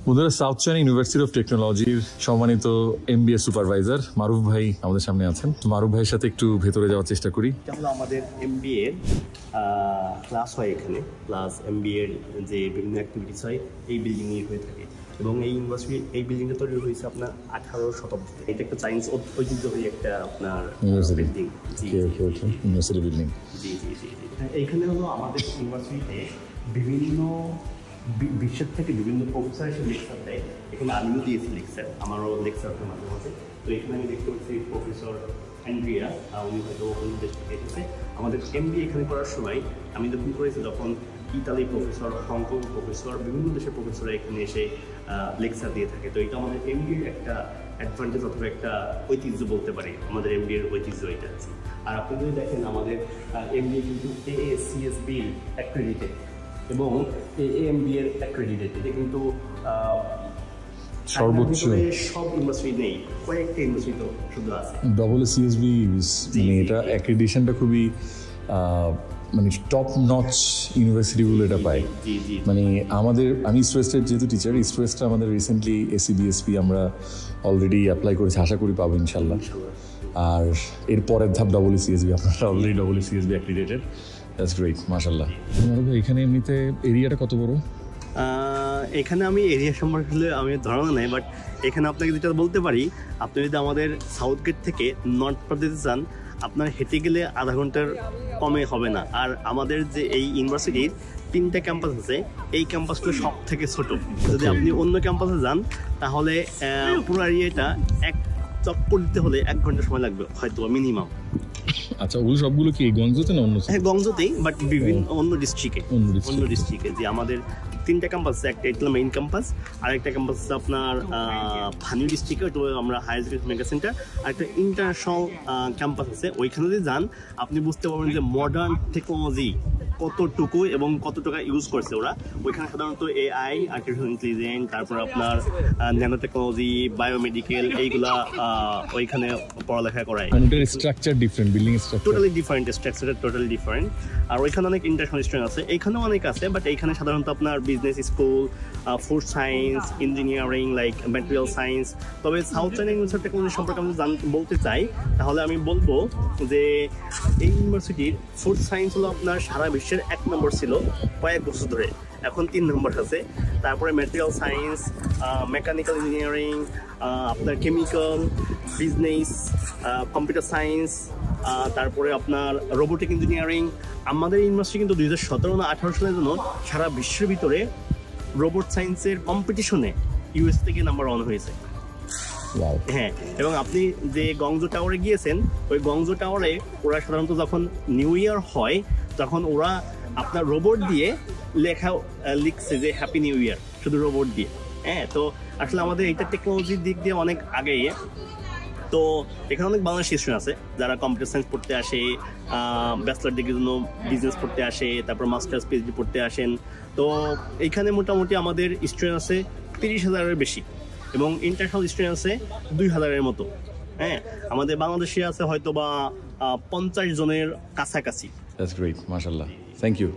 বন্ধুরা, south China university of টেকনোলজির সম্মানিত MBA সুপারভাইজার মারুফ ভাই আমাদের সামনে আছেন। মারুফ ভাইয়ের সাথে একটু ভেতরে যাওয়ার চেষ্টা করি। আমাদের MBA এর ক্লাস হয় এখানে, প্লাস MBA এর যে বিভিন্ন অ্যাক্টিভিটিস হয় এই বিল্ডিংয়ে হয়ে থাকে এবং এই ইউনিভার্সিটি এই বিল্ডিংটা তৈরি হয়েছে আপনার 18 শতাব্দীতে। এটা একটা সায়েন্স ঐতিহ্যবাহী একটা আপনার বিল্ডিং। University building. জি জি জি জি। এইখানে হলো আমাদের ইউনিভার্সিটিতে বিভিন্ন বিশ্বের থেকে বিভিন্ন প্রফেসর এসে লেকচার দেয়। এখানে আমিও দিয়েছি লেকচার, আমারও লেকচার মাঝে মাঝে। তো এখানে আমি দেখতে পাচ্ছি প্রফেসর অ্যান্ড্রিয়া, উনি হয়তো অন্য দেশ থেকে এসেছে। আমাদের MBA এখানে করার সময় আমি যখন করেছি তখন ইতালি প্রফেসর, হংকং প্রফেসর, বিভিন্ন দেশের প্রফেসররা এখানে এসে লেকচার দিয়ে থাকে। তো এটা আমাদের MBA একটা অ্যাডভান্টেজ অথবা একটা ঐতিহ্য বলতে পারি, আমাদের MBA এর ঐতিহ্য এটা আছে। আর আপনি যদি দেখেন আমাদের MBA কিন্তু AACSB অ্যাক্রেডিটেড এবং AAMBA এর অ্যাক্রেডিটেড। এটা কিন্তু সর্বোচ্চ সব ইউনিভার্সিটি নেই, কয়েকটা ইউনিভার্সিটি শুধু আছে। AACSB মানে এটা অ্যাক্রেডিটেশনটা খুবই মানে টপ নচ ইউনিভার্সিটিগুলো এটা পায়। মানে আমি ইস্ট ওয়েস্টের যেহেতু টিচার, ইস্ট ওয়েস্টে আমাদের রিসেন্টলি ACBSP আমরা অলরেডি অ্যাপ্লাই করেছি, আশা করি পাবো ইনশাল্লাহ। আর এর পরের ধাপ AACSB, আপনারা already AACSB accredited. That's great, মাশাআল্লাহ। এখানে এমনিতে এরিয়াটা কত বড়? এখানে আমি এরিয়া সম্পর্কে আমি ধারণা নেই, বাট এখানে আপনাকে যেটা বলতে পারি, আপনি যদি আমাদের সাউথ গেট থেকে নর্থ পার্ট যেতে চান, আপনার হেঁটে গেলে আধা ঘন্টার কমে হবে না। আর আমাদের যে এই ইউনিভার্সিটির 3টা ক্যাম্পাস আছে, এই ক্যাম্পাসটা সব থেকে ছোট। যদি আপনি অন্য ক্যাম্পাসে যান তাহলে পুরো এরিয়াটা এক চক্কর দিতে হলে 1 ঘন্টা সময় লাগবে হয়তো মিনিমাম। আচ্ছা, ওগুলো সবগুলো কি গংজোতে না অন্য? হ্যাঁ, গংজোতেই, বাট বিভিন্ন অন্য ডিস্ট্রিক্টে যে আমাদের 3টা ক্যাম্পাস আছে। একটা এটা মেইন ক্যাম্পাস, আর একটা ক্যাম্পাস আছে আপনার ভানি ডিস্ট্রিক্টে, ওটা আমরা হায়ার এডুকেশন মেগা সেন্টার। আর একটা ইন্টারন্যাশনাল ক্যাম্পাস আছে। ওইখানে যদি যান আপনি বুঝতে পারবেন যে মডার্ন টেকনোলজি কতটুকু এবং কত টাকা ইউজ করছে ওরা। ওইখানে সাধারণত AI, আর্টিফিশিয়াল ইন্টেলিজেন্স, তারপর আপনার ন্যানো টেকনোলজি, বায়োমেডিকেল, এইগুলা ওইখানে পড়ালেখা করায়। Structure different, building structure totally different, structure totally different. আর ওইখানে অনেক ইন্টারন্যাশনাল স্টুডেন্ট আছে, এইখানেও অনেক আছে, বাট এইখানে সাধারণত আপনার business school, food science, engineering, like material science. তবে সাউথ চায়না ইউনিভার্সিটি টেকনোলজি সম্পর্কে আমি বলতে চাই, তাহলে আমি বলবো যে এই ইউনিভার্সিটির ফুড সায়েন্স হলো আপনার সারা বিশ্বের 1 নম্বর ছিল কয়েক বছর ধরে, এখন 3 নম্বর আছে। তারপরে ম্যাটেরিয়াল সায়েন্স, মেকানিক্যাল ইঞ্জিনিয়ারিং, আপনার কেমিক্যাল, বিজনেস, কম্পিউটার সায়েন্স, তারপরে আপনার রোবোটিক ইঞ্জিনিয়ারিং। আমাদের ইউনিভার্সিটি কিন্তু 2017 না 18 সালের জন্য সারা বিশ্বের ভিতরে রোবট সায়েন্সের কম্পিটিশনে US থেকে নাম্বার 1 হয়েছে। হ্যাঁ, এবং আপনি যে গংজো টাওয়ারে গিয়েছেন, ওই গংজো টাওয়ারে ওরা সাধারণত যখন নিউ ইয়ার হয় তখন ওরা আপনার রোবট দিয়ে লিখছে যে হ্যাপি নিউ ইয়ার, শুধু রোবট দিয়ে। হ্যাঁ, তো আসলে আমাদের এইটা টেকনোলজির দিক দিয়ে অনেক আগেই। তো এখানে অনেক বাংলাদেশি স্টুডেন্ট আছে যারা কম্পিউটার সায়েন্স পড়তে আসে, ব্যাচেলর ডিগ্রির জন্য বিজনেস পড়তে আসে, তারপর মাস্টার্স PhD পড়তে আসেন। তো এইখানে মোটামুটি আমাদের স্টুডেন্ট আছে 30,000-এর বেশি এবং ইন্টারন্যাশনাল স্টুডেন্ট আছে 2,000-এর মতো। হ্যাঁ, আমাদের বাংলাদেশি আছে হয়তো বা 50 জনের কাছাকাছি। দ্যাটস গ্রেট, মাশাআল্লাহ, থ্যাংক ইউ।